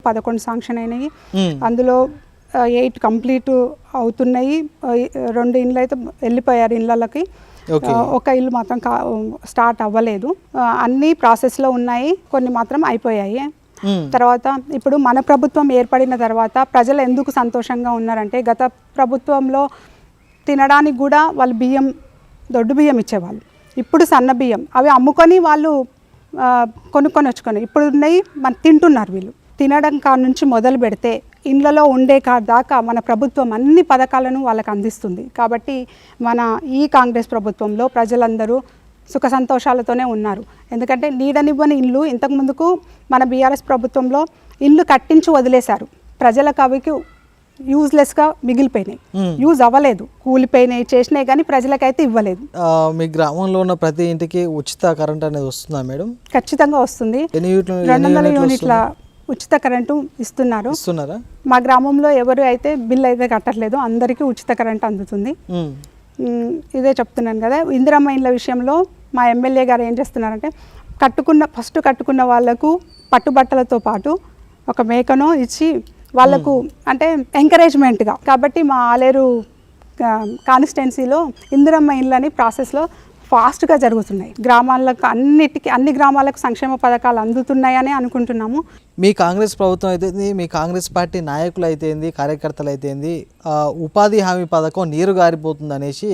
11 sanction అయినాయి. అందులో 8 complete అవుతున్నాయి. 2 ఇండ్లు అయితే వెళ్ళిపోయారు ఇళ్ళకి. ఒక ఇల్లు మాత్రం స్టార్ట్ అవ్వలేదు. అన్నీ ప్రాసెస్లో ఉన్నాయి, కొన్ని మాత్రం అయిపోయాయి. తర్వాత ఇప్పుడు మన ప్రభుత్వం ఏర్పడిన తర్వాత ప్రజలు ఎందుకు సంతోషంగా ఉన్నారంటే, గత ప్రభుత్వంలో తినడానికి కూడా వాళ్ళు బియ్యం, దొడ్డు బియ్యం ఇచ్చేవాళ్ళు. ఇప్పుడు సన్న బియ్యం అవి అమ్ముకొని వాళ్ళు కొనుక్కొని వచ్చుకొని ఇప్పుడు ఉన్నాయి, మన తింటున్నారు. వీళ్ళు తినడం కాడ నుంచి మొదలు పెడితే ఇండ్లలో ఉండే కాడ దాకా మన ప్రభుత్వం అన్ని పథకాలను వాళ్ళకి అందిస్తుంది. కాబట్టి మన ఈ కాంగ్రెస్ ప్రభుత్వంలో ప్రజలందరూ సుఖ సంతోషాలతోనే ఉన్నారు. ఎందుకంటే నీడనివ్వని ఇల్లు ఇంతకుముందుకు మన బీఆర్ఎస్ ప్రభుత్వంలో ఇల్లు కట్టించి వదిలేశారు. ప్రజలకు అవికి యూజ్లెస్గా మిగిలిపోయినాయి, యూజ్ అవ్వలేదు, కూలిపోయినాయి, చేసినాయి, కానీ ప్రజలకైతే ఇవ్వలేదు. మీ గ్రామంలో ఉన్న ప్రతి ఇంటికి ఉచిత కరెంట్ అనేది వస్తుందా మేడం? ఖచ్చితంగా వస్తుంది. 200 యూనిట్ల ఉచిత కరెంటు ఇస్తున్నారు. మా గ్రామంలో ఎవరు అయితే బిల్ అయితే కట్టట్లేదు, అందరికీ ఉచిత కరెంట్ అందుతుంది. ఇదే చెప్తున్నాను కదా. ఇందిరమ్మ ఇండ్ల విషయంలో మా ఎమ్మెల్యే గారు ఏం చేస్తున్నారంటే, ఫస్ట్ కట్టుకున్న వాళ్ళకు పట్టుబట్టలతో పాటు ఒక మేకను ఇచ్చి వాళ్ళకు అంటే ఎంకరేజ్మెంట్గా. కాబట్టి మా ఆలేరు కాన్స్టిట్యున్సీలో ఇందిరమ్మ ఇండ్లని ప్రాసెస్లో ఫాస్ట్గా జరుగుతున్నాయి. గ్రామాలకు అన్ని గ్రామాలకు సంక్షేమ పథకాలు అందుతున్నాయని అనుకుంటున్నాము. మీ కాంగ్రెస్ ప్రభుత్వం అయితేంది, మీ కాంగ్రెస్ పార్టీ నాయకులు అయితేంది, కార్యకర్తలు అయితేంది, ఉపాధి హామీ పథకం నీరు గారిపోతుంది అనేసి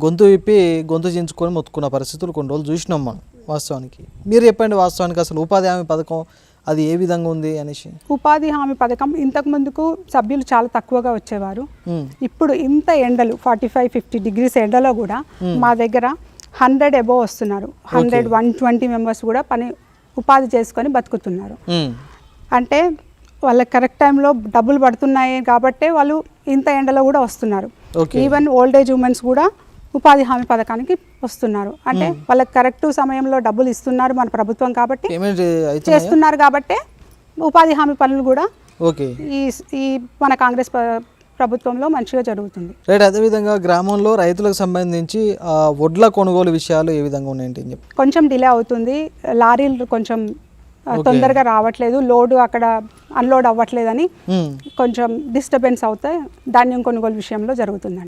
గొంతు విప్పి గొంతు చించుకొని మొత్తుకున్న పరిస్థితులు కొన్ని రోజులు చూసినాం మనం. వాస్తవానికి మీరు చెప్పండి, వాస్తవానికి అసలు ఉపాధి హామీ పథకం అది ఏ విధంగా ఉంది అనేసి. ఉపాధి హామీ పథకం ఇంతకు ముందుకు సభ్యులు చాలా తక్కువగా వచ్చేవారు. ఇప్పుడు ఇంత ఎండలు 45-50 డిగ్రీస్ ఎండలో కూడా మా దగ్గర 100 అబోవ్ వస్తున్నారు. 100-120 మెంబర్స్ కూడా ఉపాధి చేసుకొని బతుకుతున్నారు. అంటే వాళ్ళకి కరెక్ట్ టైంలో డబ్బులు పడుతున్నాయి కాబట్టే వాళ్ళు ఇంత ఎండలో కూడా వస్తున్నారు. ఈవెన్ ఓల్డ్ ఏజ్ ఉమెన్స్ కూడా ఉపాధి హామీ పథకానికి వస్తున్నారు. అంటే వాళ్ళకి కరెక్ట్ సమయంలో డబ్బులు ఇస్తున్నారు మన ప్రభుత్వం, కాబట్టి చేస్తున్నారు. కాబట్టి ఉపాధి హామీ పనులు కూడా ఈ మన కాంగ్రెస్ ప్రభుత్వంలో మంచిగా జరుగుతుంది. రైట్. అదేవిధంగా గ్రామంలో రైతులకు సంబంధించి వడ్ల కొనుగోలు విషయాలు ఏ విధంగా ఉన్నాయంటే చెప్పి. కొంచెం డిలే అవుతుంది. లారీలు కొంచెం తొందరగా రావట్లేదు, లోడు అక్కడ అన్లోడ్ అవ్వట్లేదని కొంచెం డిస్టర్బెన్స్ అవుతాయి. ధాన్యం కొనుగోలు విషయంలో జరుగుతుందండి.